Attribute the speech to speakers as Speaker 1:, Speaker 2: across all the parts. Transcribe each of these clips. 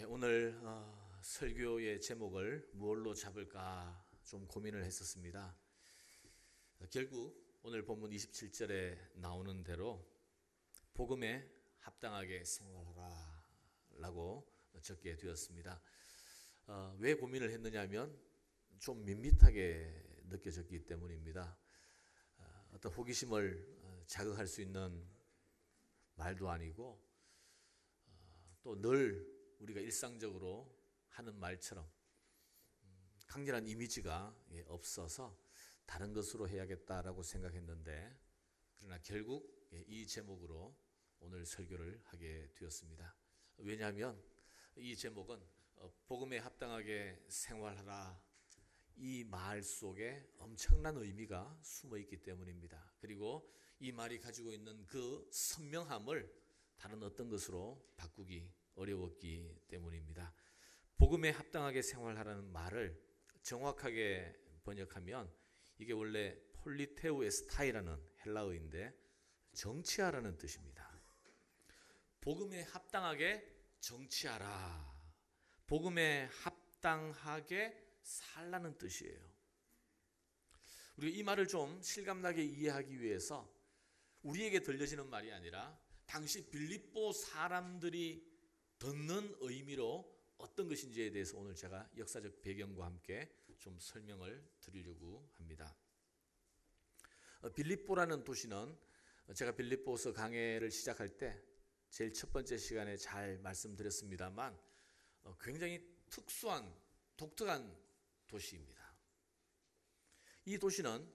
Speaker 1: 오늘 설교의 제목을 무엇로 잡을까 좀 고민을 했었습니다. 결국 오늘 본문 27절에 나오는 대로 복음에 합당하게 생활하라 라고 적게 되었습니다. 왜 고민을 했느냐면 좀 밋밋하게 느껴졌기 때문입니다. 어떤 호기심을 자극할 수 있는 말도 아니고 또 늘 우리가 일상적으로 하는 말처럼 강렬한 이미지가 없어서 다른 것으로 해야겠다라고 생각했는데, 그러나 결국 이 제목으로 오늘 설교를 하게 되었습니다. 왜냐하면 이 제목은 복음에 합당하게 생활하라, 이 말 속에 엄청난 의미가 숨어 있기 때문입니다. 그리고 이 말이 가지고 있는 그 선명함을 다른 어떤 것으로 바꾸기 어려웠기 때문입니다. 복음에 합당하게 생활하라는 말을 정확하게 번역하면 이게 원래 폴리테우에스타이라는 헬라어인데 정치하라는 뜻입니다. 복음에 합당하게 정치하라, 복음에 합당하게 살라는 뜻이에요. 우리가 이 말을 좀 실감나게 이해하기 위해서 우리에게 들려지는 말이 아니라 당시 빌립보 사람들이 듣는 의미로 어떤 것인지에 대해서 오늘 제가 역사적 배경과 함께 좀 설명을 드리려고 합니다. 빌립보라는 도시는 제가 빌립보서 강해를 시작할 때 제일 첫 번째 시간에 잘 말씀드렸습니다만 굉장히 특수한 독특한 도시입니다. 이 도시는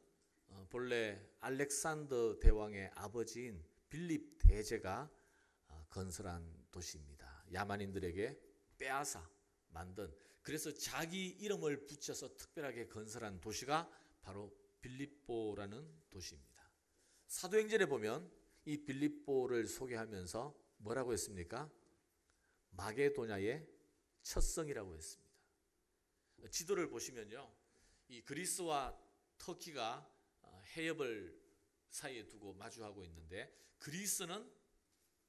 Speaker 1: 본래 알렉산더 대왕의 아버지인 빌립 대제가 건설한 도시입니다. 야만인들에게 빼앗아 만든, 그래서 자기 이름을 붙여서 특별하게 건설한 도시가 바로 빌립보라는 도시입니다. 사도행전에 보면 이 빌립보를 소개하면서 뭐라고 했습니까? 마게도냐의 첫 성이라고 했습니다. 지도를 보시면요, 이 그리스와 터키가 해협을 사이에 두고 마주하고 있는데 그리스는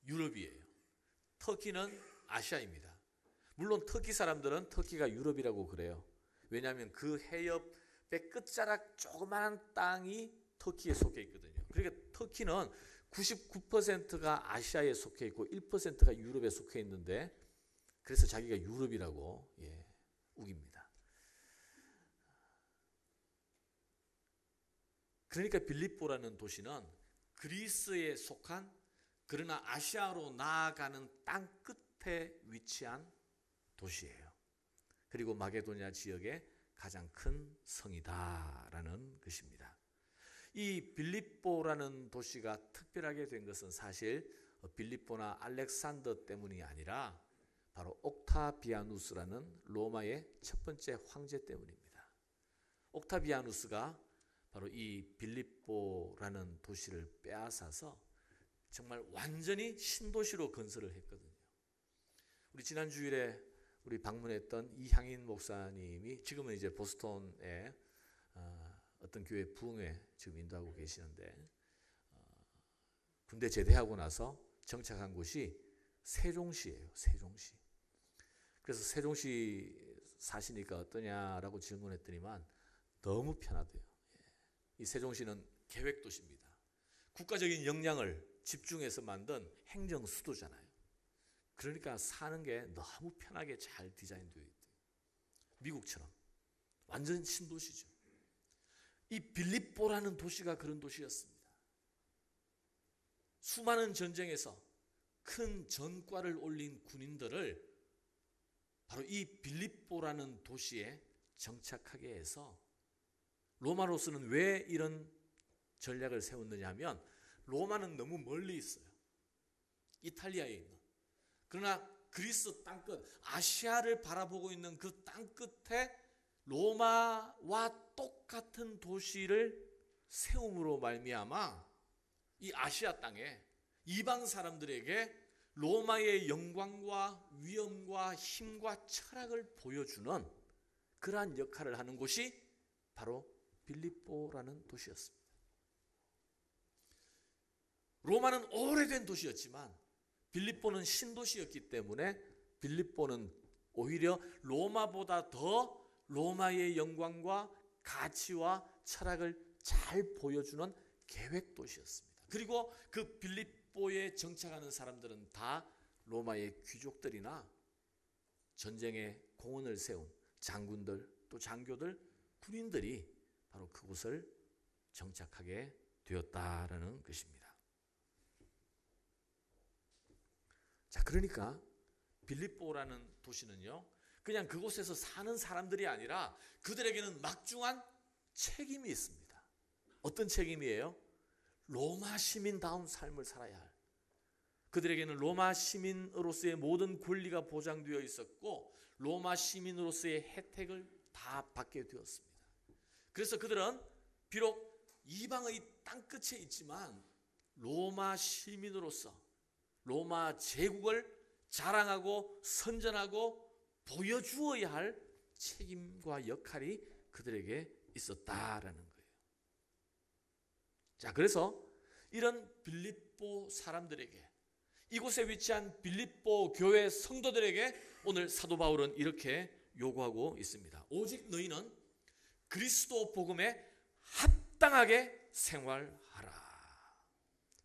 Speaker 1: 유럽이에요. 터키는 아시아입니다. 물론 터키 사람들은 터키가 유럽이라고 그래요. 왜냐하면 그 해협의 끝자락 조그마한 땅이 터키에 속해 있거든요. 그러니까 터키는 99%가 아시아에 속해 있고 1%가 유럽에 속해 있는데, 그래서 자기가 유럽이라고 우깁니다. 그러니까 빌립보라는 도시는 그리스에 속한, 그러나 아시아로 나아가는 땅 끝에 위치한 도시예요. 그리고 마게도냐 지역의 가장 큰 성이다라는 것입니다. 이 빌립보라는 도시가 특별하게 된 것은 사실 빌립보나 알렉산더 때문이 아니라 바로 옥타비아누스라는 로마의 첫 번째 황제 때문입니다. 옥타비아누스가 바로 이 빌립보라는 도시를 빼앗아서 정말 완전히 신도시로 건설을 했거든요. 우리 지난 주일에 우리 방문했던 이향인 목사님이 지금은 이제 보스턴에 어떤 교회 부흥회 지금 인도하고 계시는데, 군대 제대하고 나서 정착한 곳이 세종시예요. 세종시. 그래서 세종시 사시니까 어떠냐라고 질문했더니만 너무 편하대요. 이 세종시는 계획도시입니다. 국가적인 역량을 집중해서 만든 행정 수도잖아요. 그러니까 사는 게 너무 편하게 잘 디자인되어 있대요. 미국처럼 완전 신도시죠. 이 빌립보라는 도시가 그런 도시였습니다. 수많은 전쟁에서 큰 전과를 올린 군인들을 바로 이 빌립보라는 도시에 정착하게 해서, 로마로서는 왜 이런 전략을 세웠느냐 하면 로마는 너무 멀리 있어요. 이탈리아에 있는. 그러나 그리스 땅끝, 아시아를 바라보고 있는 그 땅끝에 로마와 똑같은 도시를 세움으로 말미암아 이 아시아 땅에 이방 사람들에게 로마의 영광과 위엄과 힘과 철학을 보여주는 그러한 역할을 하는 곳이 바로 빌립보라는 도시였습니다. 로마는 오래된 도시였지만 빌립보는 신도시였기 때문에 빌립보는 오히려 로마보다 더 로마의 영광과 가치와 철학을 잘 보여주는 계획 도시였습니다. 그리고 그 빌립보에 정착하는 사람들은 다 로마의 귀족들이나 전쟁에 공헌을 세운 장군들, 또 장교들, 군인들이 바로 그곳을 정착하게 되었다라는 것입니다. 자, 그러니까 빌립보라는 도시는요, 그냥 그곳에서 사는 사람들이 아니라 그들에게는 막중한 책임이 있습니다. 어떤 책임이에요? 로마 시민다운 삶을 살아야 할. 그들에게는 로마 시민으로서의 모든 권리가 보장되어 있었고 로마 시민으로서의 혜택을 다 받게 되었습니다. 그래서 그들은 비록 이방의 땅끝에 있지만 로마 시민으로서 로마 제국을 자랑하고 선전하고 보여주어야 할 책임과 역할이 그들에게 있었다라는 거예요. 자, 그래서 이런 빌립보 사람들에게, 이곳에 위치한 빌립보 교회 성도들에게 오늘 사도 바울은 이렇게 요구하고 있습니다. 오직 너희는 그리스도 복음에 합당하게 생활하라.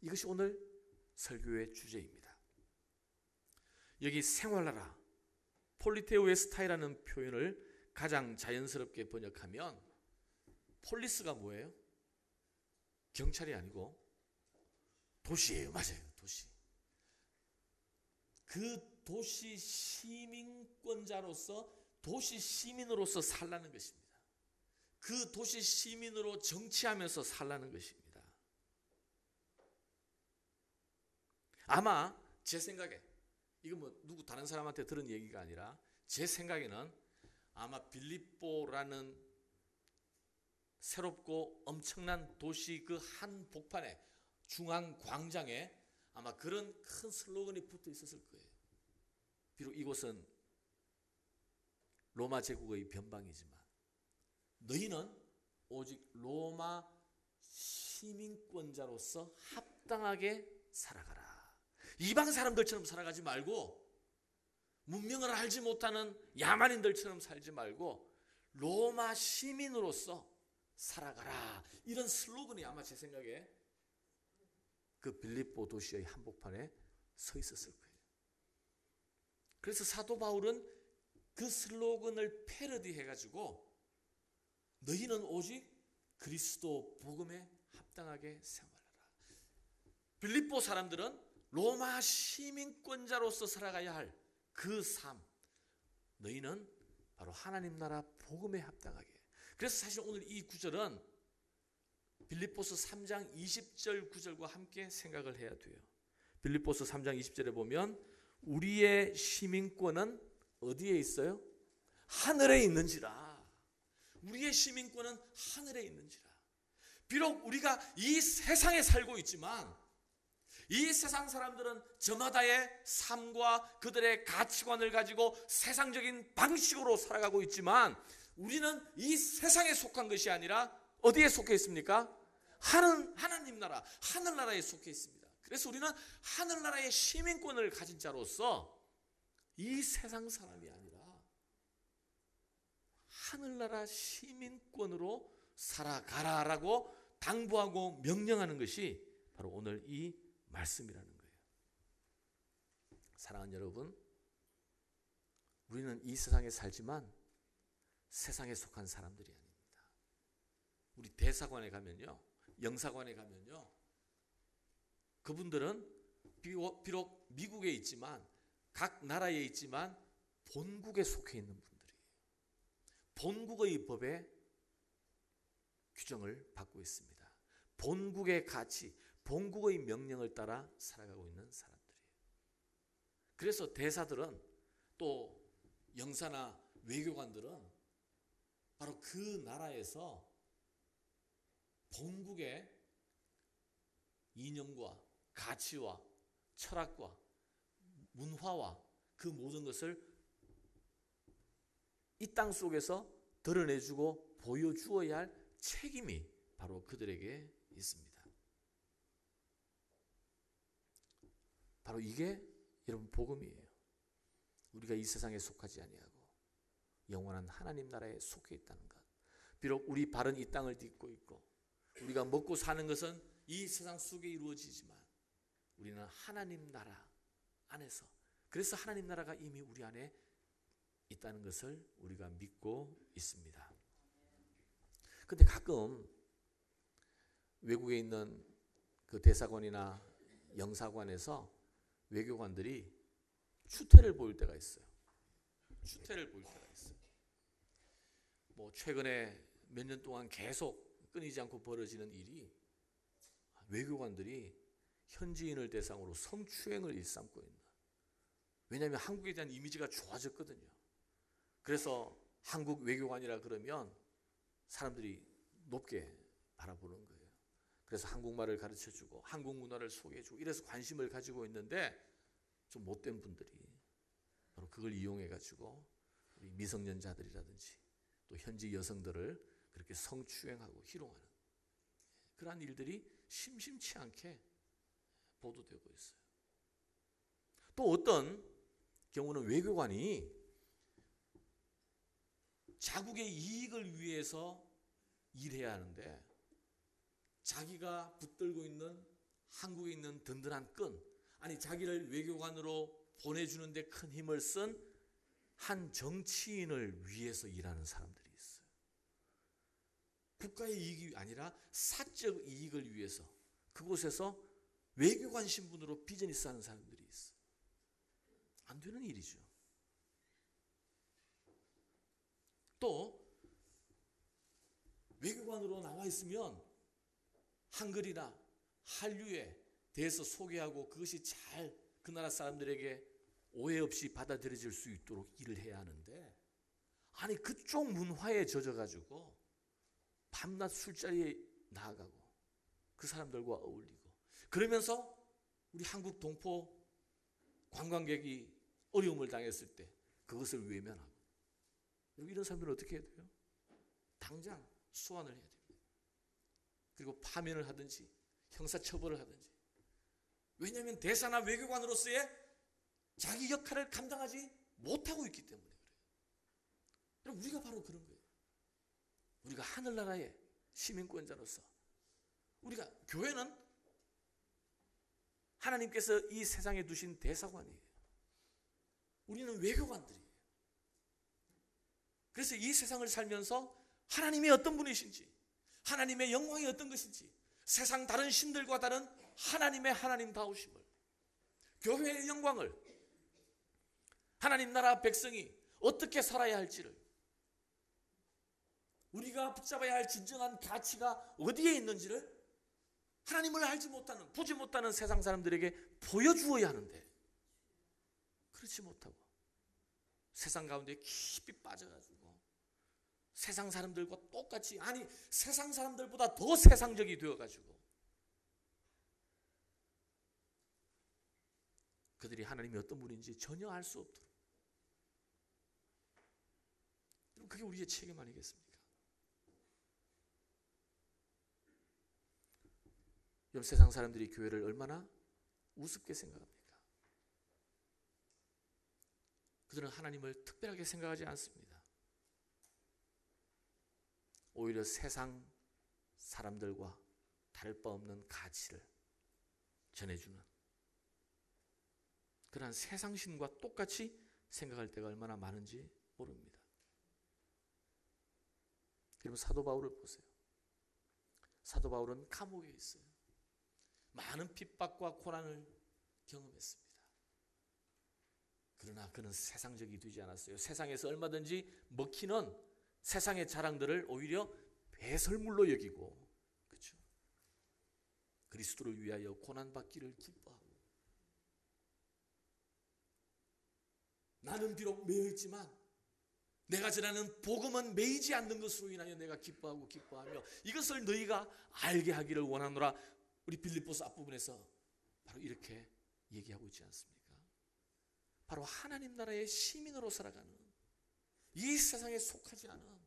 Speaker 1: 이것이 오늘 설교의 주제입니다. 여기 생활하라, 폴리테오에스타이라는 표현을 가장 자연스럽게 번역하면 폴리스가 뭐예요? 경찰이 아니고 도시예요. 맞아요. 도시. 그 도시 시민권자로서, 도시 시민으로서 살라는 것입니다. 그 도시 시민으로 정치하면서 살라는 것입니다. 아마 제 생각에, 이건 뭐 누구 다른 사람한테 들은 얘기가 아니라 제 생각에는 아마 빌립보라는 새롭고 엄청난 도시 그 한복판에, 중앙 광장에 아마 그런 큰 슬로건이 붙어 있었을 거예요. 비록 이곳은 로마 제국의 변방이지만 너희는 오직 로마 시민권자로서 합당하게 살아가라. 이방 사람들처럼 살아가지 말고, 문명을 알지 못하는 야만인들처럼 살지 말고 로마 시민으로서 살아가라. 이런 슬로건이 아마 제 생각에 그 빌립보 도시의 한복판에 서 있었을 거예요. 그래서 사도 바울은 그 슬로건을 패러디해가지고 너희는 오직 그리스도 복음에 합당하게 생활하라. 빌립보 사람들은 로마 시민권자로서 살아가야 할 그 삶, 너희는 바로 하나님 나라 복음에 합당하게. 그래서 사실 오늘 이 구절은 빌립보서 3장 20절 구절과 함께 생각을 해야 돼요. 빌립보서 3장 20절에 보면 우리의 시민권은 어디에 있어요? 하늘에 있는지라. 우리의 시민권은 하늘에 있는지라. 비록 우리가 이 세상에 살고 있지만 이 세상 사람들은 저마다의 삶과 그들의 가치관을 가지고 세상적인 방식으로 살아가고 있지만 우리는 이 세상에 속한 것이 아니라 어디에 속해 있습니까? 하나님 나라, 하늘나라에 속해 있습니다. 그래서 우리는 하늘나라의 시민권을 가진 자로서 이 세상 사람이 아니라 하늘나라 시민권으로 살아가라라고 당부하고 명령하는 것이 바로 오늘 이 말씀이라는 거예요. 사랑하는 여러분, 우리는 이 세상에 살지만 세상에 속한 사람들이 아닙니다. 우리 대사관에 가면요, 영사관에 가면요, 그분들은 비록 미국에 있지만, 각 나라에 있지만 본국에 속해 있는 분들이에요. 본국의 법에 규정을 받고 있습니다. 본국의 가치, 본국의 명령을 따라 살아가고 있는 사람들이에요. 그래서 대사들은, 또 영사나 외교관들은 바로 그 나라에서 본국의 이념과 가치와 철학과 문화와 그 모든 것을 이 땅 속에서 드러내주고 보여주어야 할 책임이 바로 그들에게 있습니다. 바로 이게 여러분 복음이에요. 우리가 이 세상에 속하지 아니하고 영원한 하나님 나라에 속해 있다는 것. 비록 우리 발은 이 땅을 딛고 있고 우리가 먹고 사는 것은 이 세상 속에 이루어지지만 우리는 하나님 나라 안에서, 그래서 하나님 나라가 이미 우리 안에 있다는 것을 우리가 믿고 있습니다. 근데 가끔 외국에 있는 그 대사관이나 영사관에서 외교관들이 추태를 보일 때가 있어요. 추태를 보일 때가 있어요. 뭐 최근에 몇 년 동안 계속 끊이지 않고 벌어지는 일이 외교관들이 현지인을 대상으로 성추행을 일삼고 있는. 왜냐하면 한국에 대한 이미지가 좋아졌거든요. 그래서 한국 외교관이라 그러면 사람들이 높게 바라보는 거예요. 그래서 한국말을 가르쳐주고 한국 문화를 소개해주고 이래서 관심을 가지고 있는데 좀 못된 분들이 바로 그걸 이용해가지고 우리 미성년자들이라든지 또 현지 여성들을 그렇게 성추행하고 희롱하는 그러한 일들이 심심치 않게 보도되고 있어요. 또 어떤 경우는 외교관이 자국의 이익을 위해서 일해야 하는데 자기가 붙들고 있는 한국에 있는 든든한 끈, 아니 자기를 외교관으로 보내주는 데 큰 힘을 쓴 한 정치인을 위해서 일하는 사람들이 있어요. 국가의 이익이 아니라 사적 이익을 위해서 그곳에서 외교관 신분으로 비즈니스 하는 사람들이 있어요. 안 되는 일이죠. 또 외교관으로 나와 있으면 한글이나 한류에 대해서 소개하고 그것이 잘 그 나라 사람들에게 오해 없이 받아들여질 수 있도록 일을 해야 하는데, 아니 그쪽 문화에 젖어가지고 밤낮 술자리에 나아가고 그 사람들과 어울리고 그러면서 우리 한국 동포 관광객이 어려움을 당했을 때 그것을 외면하고, 이런 사람들은 어떻게 해야 돼요? 당장 소환을 해야 됩니다. 그리고 파면을 하든지 형사처벌을 하든지. 왜냐하면 대사나 외교관으로서의 자기 역할을 감당하지 못하고 있기 때문에 그래요. 우리가 바로 그런 거예요. 우리가 하늘나라의 시민권자로서 우리가 교회는 하나님께서 이 세상에 두신 대사관이에요. 우리는 외교관들이에요. 그래서 이 세상을 살면서 하나님이 어떤 분이신지, 하나님의 영광이 어떤 것인지, 세상 다른 신들과 다른 하나님의 하나님다우심을, 교회의 영광을, 하나님 나라 백성이 어떻게 살아야 할지를, 우리가 붙잡아야 할 진정한 가치가 어디에 있는지를 하나님을 알지 못하는, 보지 못하는 세상 사람들에게 보여주어야 하는데 그렇지 못하고 세상 가운데 깊이 빠져가지고 세상 사람들과 똑같이, 아니 세상 사람들보다 더 세상적이 되어가지고 그들이 하나님이 어떤 분인지 전혀 알 수 없도록, 그게 우리의 책임 아니겠습니까? 여러분, 세상 사람들이 교회를 얼마나 우습게 생각합니까? 그들은 하나님을 특별하게 생각하지 않습니다. 오히려 세상 사람들과 다를 바 없는 가치를 전해주는 그러한 세상신과 똑같이 생각할 때가 얼마나 많은지 모릅니다. 여러분, 사도 바울을 보세요. 사도 바울은 감옥에 있어요. 많은 핍박과 고난을 경험했습니다. 그러나 그는 세상적이 되지 않았어요. 세상에서 얼마든지 먹히는 세상의 자랑들을 오히려 배설물로 여기고, 그렇죠? 그리스도를 위하여 고난받기를 기뻐하고, 나는 비록 매여 있지만 내가 전하는 복음은 매이지 않는 것으로 인하여 내가 기뻐하고 기뻐하며 이것을 너희가 알게 하기를 원하노라. 우리 빌립보서 앞부분에서 바로 이렇게 얘기하고 있지 않습니까? 바로 하나님 나라의 시민으로 살아가는, 이 세상에 속하지 않은,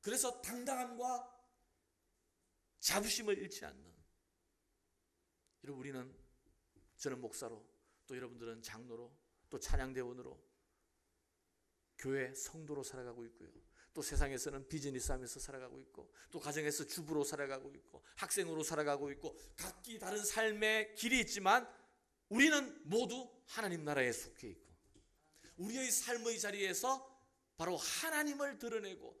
Speaker 1: 그래서 당당함과 자부심을 잃지 않는, 여러분, 우리는, 저는 목사로, 또 여러분들은 장로로, 또 찬양대원으로 교회 성도로 살아가고 있고요. 또 세상에서는 비즈니스 하면서 살아가고 있고, 또 가정에서 주부로 살아가고 있고, 학생으로 살아가고 있고, 각기 다른 삶의 길이 있지만 우리는 모두 하나님 나라에 속해 있고, 우리의 삶의 자리에서 바로 하나님을 드러내고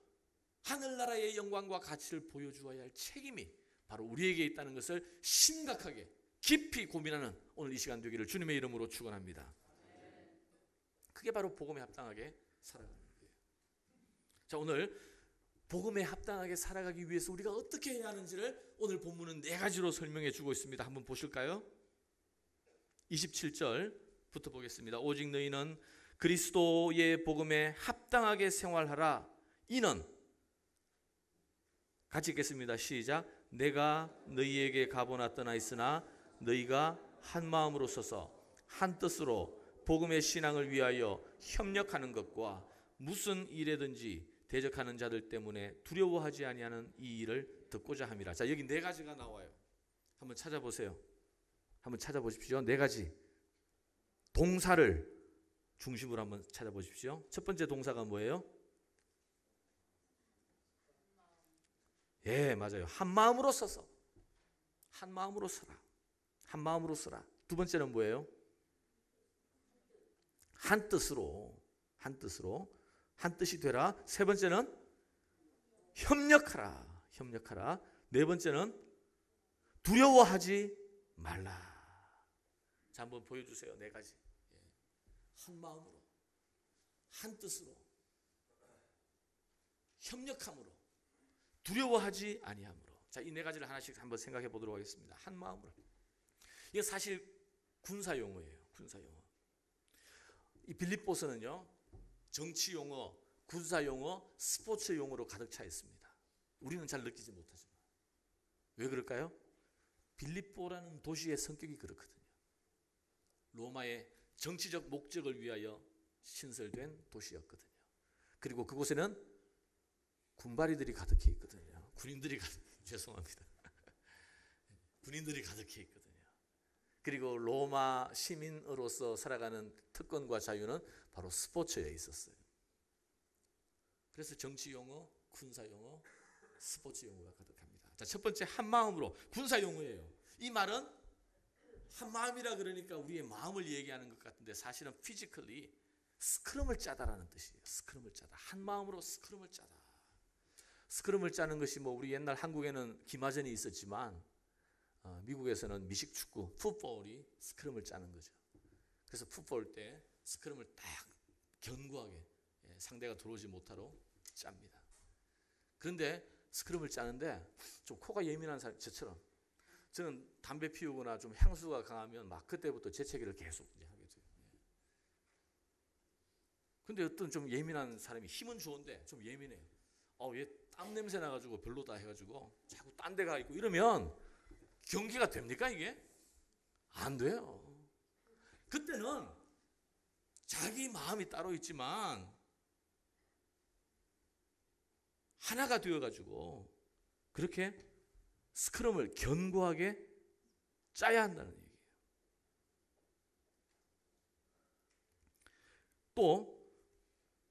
Speaker 1: 하늘나라의 영광과 가치를 보여주어야 할 책임이 바로 우리에게 있다는 것을 심각하게 깊이 고민하는 오늘 이 시간 되기를 주님의 이름으로 축원합니다. 그게 바로 복음에 합당하게 살아가는 거예요. 자, 오늘 복음에 합당하게 살아가기 위해서 우리가 어떻게 해야 하는지를 오늘 본문은 4가지로 설명해 주고 있습니다. 한번 보실까요? 27절부터 보겠습니다. 오직 너희는 그리스도의 복음에 합당하게 생활하라. 이는, 같이 읽겠습니다. 시작. 내가 너희에게 가보나 떠나 있으나 너희가 한 마음으로 서서 한 뜻으로 복음의 신앙을 위하여 협력하는 것과 무슨 일에든지 대적하는 자들 때문에 두려워하지 아니하는 이 일을 듣고자 함이라. 자, 여기 4가지가 나와요. 한번 찾아보세요. 한번 찾아보십시오. 4가지 동사를 중심으로 한번 찾아보십시오. 첫 번째 동사가 뭐예요? 예, 맞아요. 한 마음으로 서서, 한 마음으로 서라. 한 마음으로 서라. 두 번째는 뭐예요? 한 뜻으로, 한 뜻으로, 한 뜻이 되라. 세 번째는 협력하라. 협력하라. 네 번째는 두려워하지 말라. 자, 한번 보여주세요. 4가지. 한 마음으로, 한 뜻으로, 협력함으로, 두려워하지 아니함으로. 자, 이 4가지를 하나씩 한번 생각해 보도록 하겠습니다. 한 마음으로. 이게 사실 군사 용어예요. 군사 용어. 이 빌립보서는요, 정치 용어, 군사 용어, 스포츠 용어로 가득 차 있습니다. 우리는 잘 느끼지 못하지만. 왜 그럴까요? 빌립보라는 도시의 성격이 그렇거든요. 로마의 정치적 목적을 위하여 신설된 도시였거든요. 그리고 그곳에는 군바리들이 가득해 있거든요. 군인들이 죄송합니다. 군인들이 가득해 있거든요. 그리고 로마 시민으로서 살아가는 특권과 자유는 바로 스포츠에 있었어요. 그래서 정치 용어, 군사 용어, 스포츠 용어가 가득합니다. 자, 첫 번째 한 마음으로. 군사 용어예요. 이 말은 한 마음이라 그러니까 우리의 마음을 얘기하는 것 같은데 사실은 physically 스크럼을 짜다라는 뜻이에요. 스크럼을 짜다. 한 마음으로 스크럼을 짜다. 스크럼을 짜는 것이 뭐 우리 옛날 한국에는 기마전이 있었지만 미국에서는 미식축구, 풋볼이 스크럼을 짜는 거죠. 그래서 풋볼 때 스크럼을 딱 견고하게 상대가 들어오지 못하도록 짭니다. 그런데 스크럼을 짜는데 좀 코가 예민한 사람, 저처럼 저는 담배 피우거나 좀 향수가 강하면 막 그때부터 재채기를 계속 이제 하게 돼요. 근데 어떤 좀 예민한 사람이 힘은 좋은데 좀 예민해요. 얘 땀 냄새 나가지고 별로다 해가지고 자꾸 딴 데 가 있고 이러면 경기가 됩니까 이게? 안 돼요. 그때는 자기 마음이 따로 있지만 하나가 되어가지고 그렇게 스크럼을 견고하게 짜야 한다는 얘기예요. 또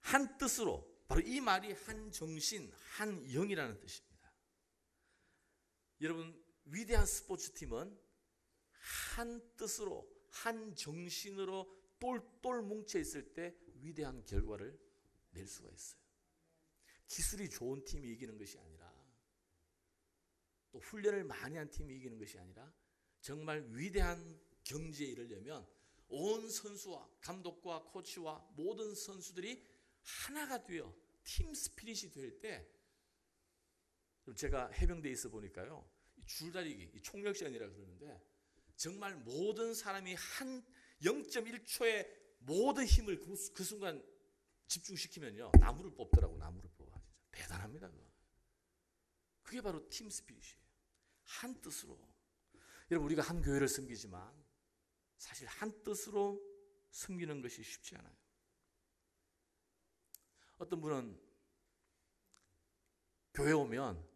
Speaker 1: 한 뜻으로, 바로 이 말이 한 정신, 한 영이라는 뜻입니다. 여러분, 위대한 스포츠팀은 한 뜻으로, 한 정신으로 똘똘 뭉쳐 있을 때 위대한 결과를 낼 수가 있어요. 기술이 좋은 팀이 이기는 것이 아니라, 또 훈련을 많이 한 팀이 이기는 것이 아니라, 정말 위대한 경지에 이르려면 온 선수와 감독과 코치와 모든 선수들이 하나가 되어 팀 스피릿이 될 때, 제가 해병대에 있어 보니까요, 줄다리기, 총력전이라 그러는데 정말 모든 사람이 한 0.1초의 모든 힘을 그 순간 집중시키면요, 나무를 뽑더라고. 나무를 뽑아. 진짜 대단합니다. 그게 바로 팀 스피릿이에요. 한 뜻으로. 여러분, 우리가 한 교회를 섬기지만 사실 한 뜻으로 섬기는 것이 쉽지 않아요. 어떤 분은 교회 오면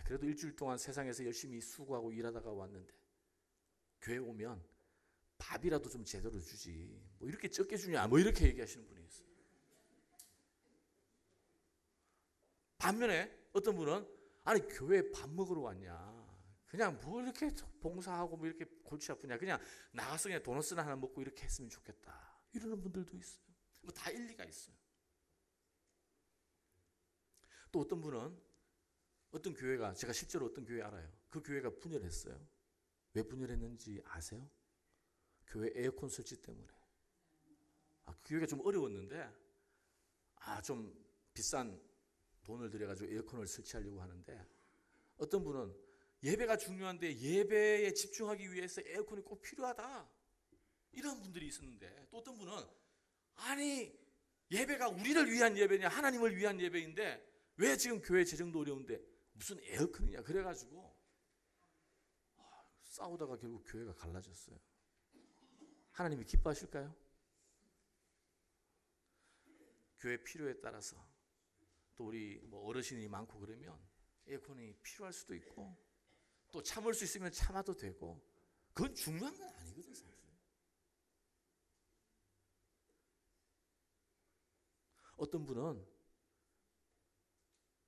Speaker 1: 그래도 일주일 동안 세상에서 열심히 수고하고 일하다가 왔는데 교회 오면 밥이라도 좀 제대로 주지 뭐 이렇게 적게 주냐 뭐 이렇게 얘기하시는 분이 있어요. 반면에 어떤 분은 아니 교회 밥 먹으러 왔냐, 그냥 뭐 이렇게 봉사하고 뭐 이렇게 골치 아프냐, 그냥 나가서 그냥 도넛이나 하나 먹고 이렇게 했으면 좋겠다, 이러는 분들도 있어요. 뭐 다 일리가 있어요. 또 어떤 분은 어떤 교회가, 제가 실제로 어떤 교회 알아요. 그 교회가 분열했어요. 왜 분열했는지 아세요? 교회 에어컨 설치 때문에. 그 교회가 좀 어려웠는데 좀 비싼 돈을 들여가지고 에어컨을 설치하려고 하는데, 어떤 분은 예배가 중요한데 예배에 집중하기 위해서 에어컨이 꼭 필요하다, 이런 분들이 있었는데, 또 어떤 분은 아니 예배가 우리를 위한 예배냐, 하나님을 위한 예배인데 왜 지금 교회 재정도 어려운데 무슨 에어컨이냐, 그래가지고 싸우다가 결국 교회가 갈라졌어요. 하나님이 기뻐하실까요? 교회 필요에 따라서 또 우리 뭐 어르신이 많고 그러면 에어컨이 필요할 수도 있고, 또 참을 수 있으면 참아도 되고, 그건 중요한 건 아니거든 사실. 어떤 분은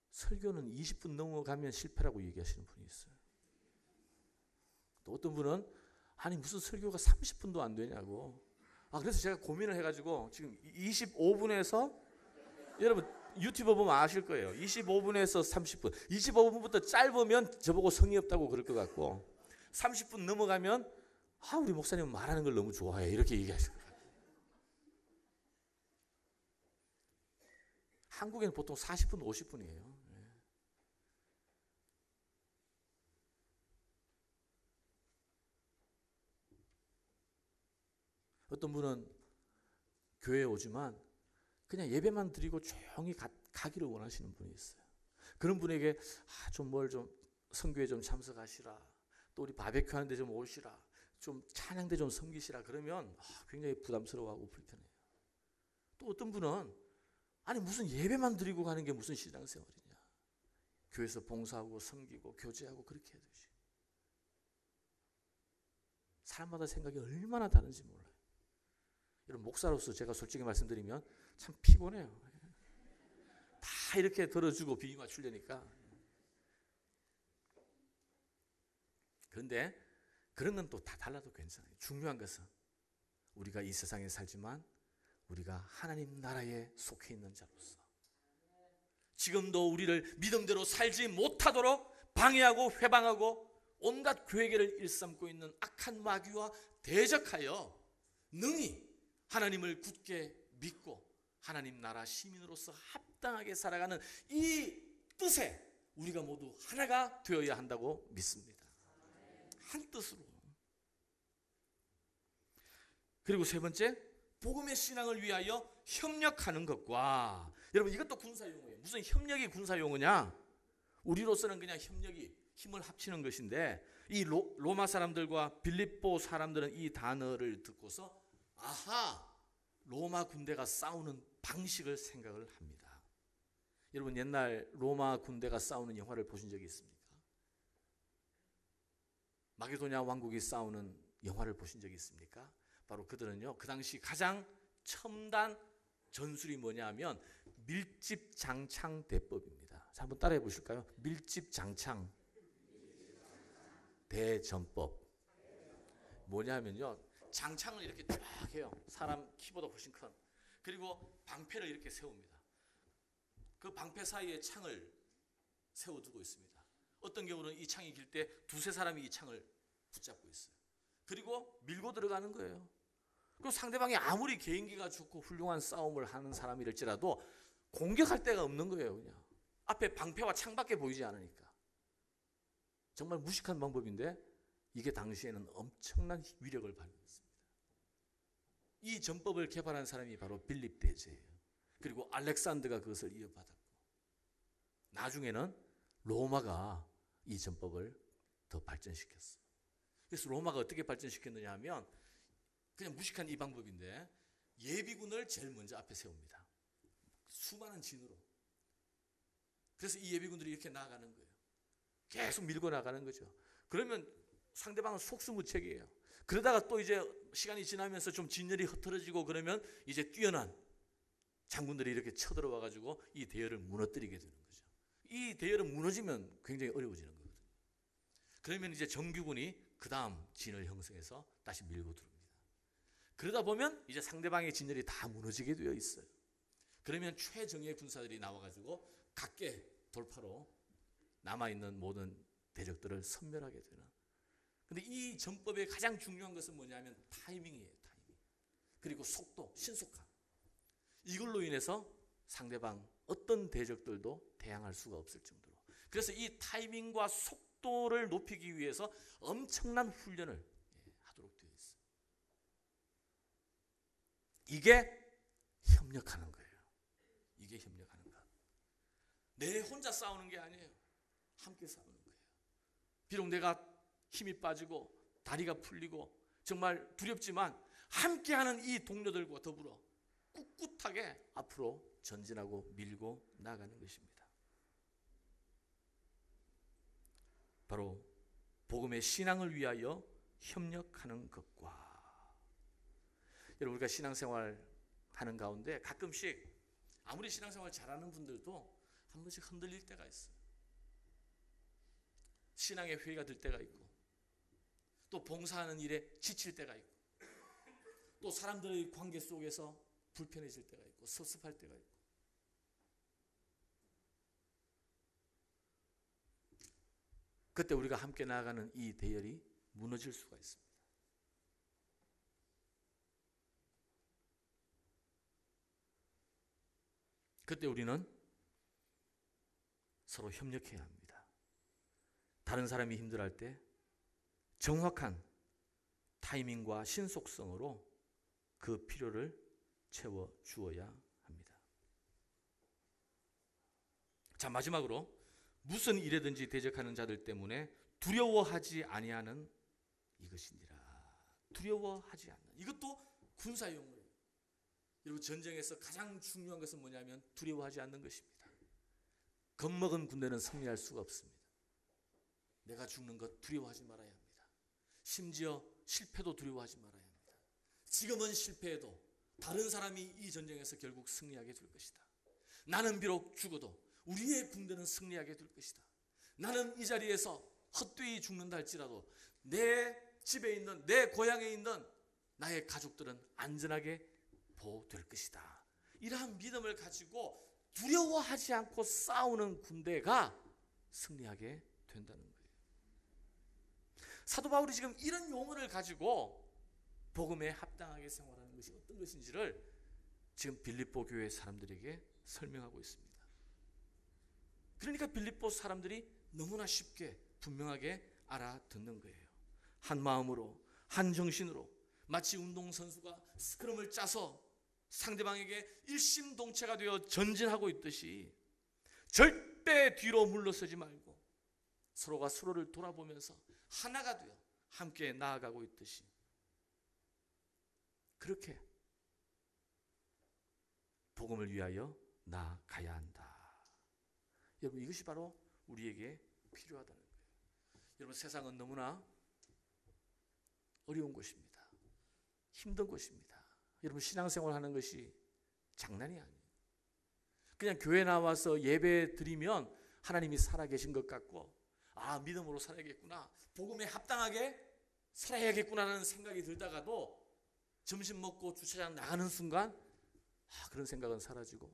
Speaker 1: 설교는 20분 넘어가면 실패라고 얘기하시는 분이 있어요. 또 어떤 분은 아니 무슨 설교가 30분도 안 되냐고. 그래서 제가 고민을 해가지고 지금 25분에서, 여러분 유튜브 보면 아실 거예요. 25분에서 30분. 25분부터 짧으면 저보고 성의 없다고 그럴 것 같고, 30분 넘어가면 우리 목사님은 말하는 걸 너무 좋아해, 이렇게 얘기하실 거예요. 한국에는 보통 40분, 50분이에요. 어떤 분은 교회에 오지만 그냥 예배만 드리고 조용히 가기를 원하시는 분이 있어요. 그런 분에게 좀 선교에 좀 참석하시라, 또 우리 바베큐 하는데 좀 오시라, 좀 찬양대 좀 섬기시라 그러면 굉장히 부담스러워하고 불편해요. 또 어떤 분은 아니 무슨 예배만 드리고 가는 게 무슨 신앙생활이냐, 교회에서 봉사하고 섬기고 교제하고 그렇게 해야 되지. 사람마다 생각이 얼마나 다른지 몰라요. 여러분 목사로서 제가 솔직히 말씀드리면 참 피곤해요. 다 이렇게 들어주고 비위 맞추려니까. 그런데 그런 건 또 다 달라도 괜찮아요. 중요한 것은 우리가 이 세상에 살지만 우리가 하나님 나라에 속해 있는 자로서 지금도 우리를 믿음대로 살지 못하도록 방해하고 회방하고 온갖 괴계를 일삼고 있는 악한 마귀와 대적하여 능히 하나님을 굳게 믿고 하나님 나라 시민으로서 합당하게 살아가는 이 뜻에 우리가 모두 하나가 되어야 한다고 믿습니다. 한 뜻으로. 그리고 세 번째, 복음의 신앙을 위하여 협력하는 것과, 여러분 이것도 군사용어예요. 무슨 협력이 군사용어냐? 우리로서는 그냥 협력이 힘을 합치는 것인데, 이 로마 사람들과 빌립보 사람들은 이 단어를 듣고서 로마 군대가 싸우는 방식을 생각을 합니다. 여러분 옛날 로마 군대가 싸우는 영화를 보신 적이 있습니까? 마게도냐 왕국이 싸우는 영화를 보신 적이 있습니까? 바로 그들은요, 그 당시 가장 첨단 전술이 뭐냐 하면 밀집장창 대법입니다. 자, 한번 따라해 보실까요? 밀집장창 대전법. 뭐냐 하면요, 장창을 이렇게 쫙 해요. 사람 키보다 훨씬 큰. 그리고 방패를 이렇게 세웁니다. 그 방패 사이에 창을 세워두고 있습니다. 어떤 경우는 이 창이 길 때 두세 사람이 이 창을 붙잡고 있어요. 그리고 밀고 들어가는 거예요. 그리고 상대방이 아무리 개인기가 좋고 훌륭한 싸움을 하는 사람일지라도 공격할 데가 없는 거예요. 그냥 앞에 방패와 창밖에 보이지 않으니까. 정말 무식한 방법인데 이게 당시에는 엄청난 위력을 발휘했습니다. 이 전법을 개발한 사람이 바로 빌립 대제예요. 그리고 알렉산더가 그것을 이어받았고, 나중에는 로마가 이 전법을 더 발전시켰어요. 그래서 로마가 어떻게 발전시켰느냐 하면 그냥 무식한 이 방법인데, 예비군을 제일 먼저 앞에 세웁니다. 수많은 진으로. 그래서 이 예비군들이 이렇게 나아가는 거예요. 계속 밀고 나가는 거죠. 그러면 상대방은 속수무책이에요. 그러다가 또 이제 시간이 지나면서 좀 진열이 흐트러지고 그러면 이제 뛰어난 장군들이 이렇게 쳐들어와 가지고 이 대열을 무너뜨리게 되는 거죠. 이 대열은 무너지면 굉장히 어려워지는 거거든요. 그러면 이제 정규군이 그 다음 진을 형성해서 다시 밀고 들어옵니다. 그러다 보면 이제 상대방의 진열이 다 무너지게 되어 있어요. 그러면 최정예 군사들이 나와가지고 각계 돌파로 남아있는 모든 대적들을 섬멸하게 되는. 근데 이 전법의 가장 중요한 것은 뭐냐면 타이밍이에요. 타이밍. 그리고 속도, 신속함. 이걸로 인해서 상대방 어떤 대적들도 대항할 수가 없을 정도로. 그래서 이 타이밍과 속도를 높이기 위해서 엄청난 훈련을 하도록 되어 있어요. 이게 협력하는 거예요. 이게 협력하는 것. 내 혼자 싸우는 게 아니에요. 함께 싸우는 거예요. 비록 내가 힘이 빠지고 다리가 풀리고 정말 두렵지만 함께하는 이 동료들과 더불어 꿋꿋하게 앞으로 전진하고 밀고 나가는 것입니다. 바로 복음의 신앙을 위하여 협력하는 것과, 여러분 우리가 신앙생활 하는 가운데 가끔씩 아무리 신앙생활 잘하는 분들도 한 번씩 흔들릴 때가 있어요. 신앙의 회의가 들 때가 있고, 또 봉사하는 일에 지칠 때가 있고, 또 사람들의 관계 속에서 불편해질 때가 있고, 섭섭할 때가 있고. 그때 우리가 함께 나아가는 이 대열이 무너질 수가 있습니다. 그때 우리는 서로 협력해야 합니다. 다른 사람이 힘들어할 때 정확한 타이밍과 신속성으로 그 필요를 채워 주어야 합니다. 자, 마지막으로 무슨 일에든지 대적하는 자들 때문에 두려워하지 아니하는 이것이니라. 두려워하지 않는. 이것도 군사 용어예요. 여러분 전쟁에서 가장 중요한 것은 뭐냐면 두려워하지 않는 것입니다. 겁먹은 군대는 승리할 수가 없습니다. 내가 죽는 것 두려워하지 말아야 합니다. 심지어 실패도 두려워하지 말아야 합니다. 지금은 실패해도 다른 사람이 이 전쟁에서 결국 승리하게 될 것이다. 나는 비록 죽어도 우리의 군대는 승리하게 될 것이다. 나는 이 자리에서 헛되이 죽는다 할지라도 내 집에 있는, 내 고향에 있는 나의 가족들은 안전하게 보호될 것이다. 이러한 믿음을 가지고 두려워하지 않고 싸우는 군대가 승리하게 된다는 거예요. 사도 바울이 지금 이런 용어를 가지고 복음에 합당하게 생활하는 것이 어떤 것인지를 지금 빌립보 교회 사람들에게 설명하고 있습니다. 그러니까 빌립보 사람들이 너무나 쉽게 분명하게 알아듣는 거예요. 한 마음으로, 한 정신으로, 마치 운동선수가 스크럼을 짜서 상대방에게 일심동체가 되어 전진하고 있듯이 절대 뒤로 물러서지 말고 서로가 서로를 돌아보면서 하나가 되어 함께 나아가고 있듯이 그렇게 복음을 위하여 나아가야 한다. 여러분 이것이 바로 우리에게 필요하다는 거예요. 여러분 세상은 너무나 어려운 곳입니다. 힘든 곳입니다. 여러분 신앙생활 하는 것이 장난이 아니에요. 그냥 교회 나와서 예배 드리면 하나님이 살아계신 것 같고 아 믿음으로 살아야겠구나, 복음에 합당하게 살아야겠구나라는 생각이 들다가도 점심 먹고 주차장 나가는 순간 그런 생각은 사라지고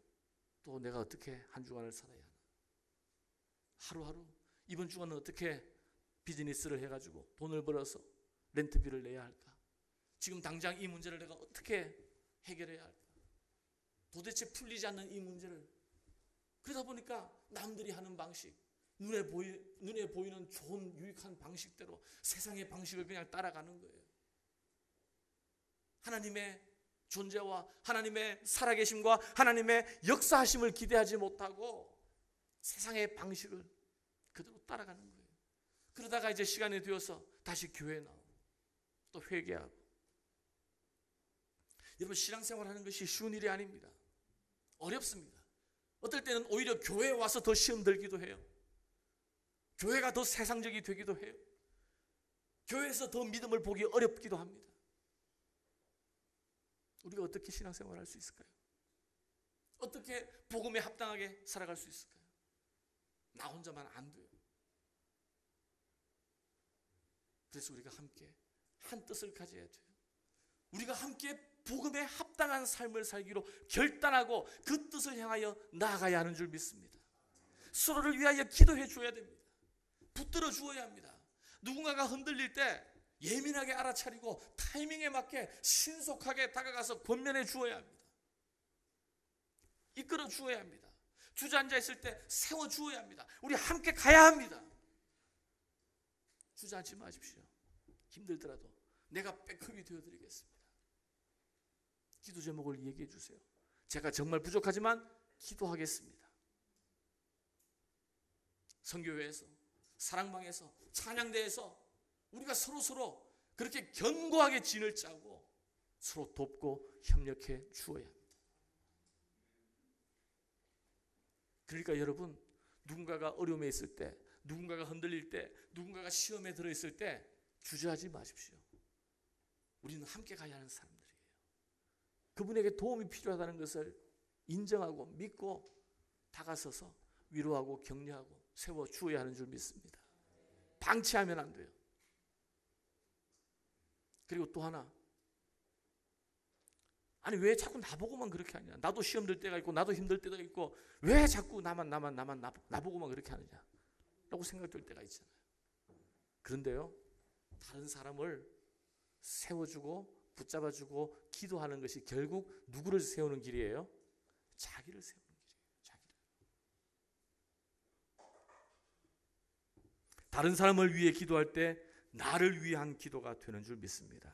Speaker 1: 또 내가 어떻게 한 주간을 살아야 하나, 하루하루 이번 주간은 어떻게 비즈니스를 해가지고 돈을 벌어서 렌트비를 내야 할까, 지금 당장 이 문제를 내가 어떻게 해결해야 할까, 도대체 풀리지 않는 이 문제를. 그러다 보니까 남들이 하는 방식, 눈에 보이는 좋은 유익한 방식대로 세상의 방식을 그냥 따라가는 거예요. 하나님의 존재와 하나님의 살아계심과 하나님의 역사하심을 기대하지 못하고 세상의 방식을 그대로 따라가는 거예요. 그러다가 이제 시간이 되어서 다시 교회에 나오고 또 회개하고. 여러분 신앙생활 하는 것이 쉬운 일이 아닙니다. 어렵습니다. 어떨 때는 오히려 교회에 와서 더 시험 들기도 해요. 교회가 더 세상적이 되기도 해요. 교회에서 더 믿음을 보기 어렵기도 합니다. 우리가 어떻게 신앙생활을 할 수 있을까요? 어떻게 복음에 합당하게 살아갈 수 있을까요? 나 혼자만 안 돼요. 그래서 우리가 함께 한 뜻을 가져야 돼요. 우리가 함께 복음에 합당한 삶을 살기로 결단하고 그 뜻을 향하여 나아가야 하는 줄 믿습니다. 서로를 위하여 기도해 줘야 됩니다. 붙들어 주어야 합니다. 누군가가 흔들릴 때 예민하게 알아차리고 타이밍에 맞게 신속하게 다가가서 권면해 주어야 합니다. 이끌어 주어야 합니다. 주저앉아 있을 때 세워 주어야 합니다. 우리 함께 가야 합니다. 주저앉지 마십시오. 힘들더라도 내가 백업이 되어드리겠습니다. 기도 제목을 얘기해 주세요. 제가 정말 부족하지만 기도하겠습니다. 선교회에서, 사랑방에서, 찬양대에서 우리가 서로 그렇게 견고하게 진을 짜고 서로 돕고 협력해 주어야 합니다. 그러니까 여러분, 누군가가 어려움에 있을 때, 누군가가 흔들릴 때, 누군가가 시험에 들어있을 때 주저하지 마십시오. 우리는 함께 가야 하는 사람들이에요. 그분에게 도움이 필요하다는 것을 인정하고 믿고 다가서서 위로하고 격려하고 세워 주어야 하는 줄 믿습니다. 방치하면 안 돼요. 그리고 또 하나, 아니 왜 자꾸 나보고만 그렇게 하냐? 나도 시험 들 때가 있고 나도 힘들 때가 있고 왜 자꾸 나보고만 그렇게 하느냐? 라고 생각될 때가 있잖아요. 그런데요, 다른 사람을 세워주고 붙잡아주고 기도하는 것이 결국 누구를 세우는 길이에요? 자기를 세우는 길이에요. 자기를. 다른 사람을 위해 기도할 때 나를 위한 기도가 되는 줄 믿습니다.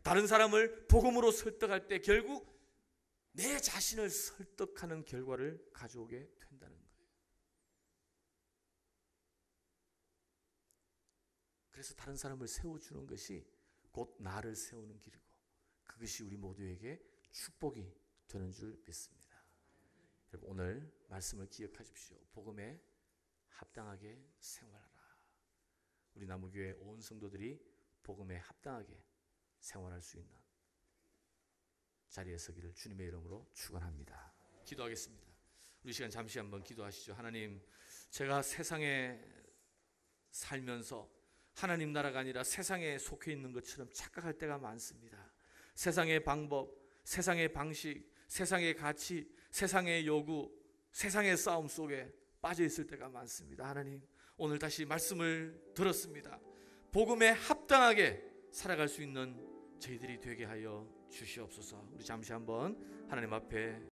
Speaker 1: 다른 사람을 복음으로 설득할 때 결국 내 자신을 설득하는 결과를 가져오게 된다는 거예요. 그래서 다른 사람을 세워주는 것이 곧 나를 세우는 길이고 그것이 우리 모두에게 축복이 되는 줄 믿습니다. 여러분, 오늘 말씀을 기억하십시오. 복음에 합당하게 생활하라. 우리 나무교회 온 성도들이 복음에 합당하게 생활할 수 있는 자리에 서기를 주님의 이름으로 축원합니다. 기도하겠습니다. 우리 시간 잠시 한번 기도하시죠. 하나님, 제가 세상에 살면서 하나님 나라가 아니라 세상에 속해 있는 것처럼 착각할 때가 많습니다. 세상의 방법, 세상의 방식, 세상의 가치, 세상의 요구, 세상의 싸움 속에 빠져 있을 때가 많습니다. 하나님, 오늘 다시 말씀을 들었습니다. 복음에 합당하게 살아갈 수 있는 저희들이 되게 하여 주시옵소서. 우리 잠시 한번 하나님 앞에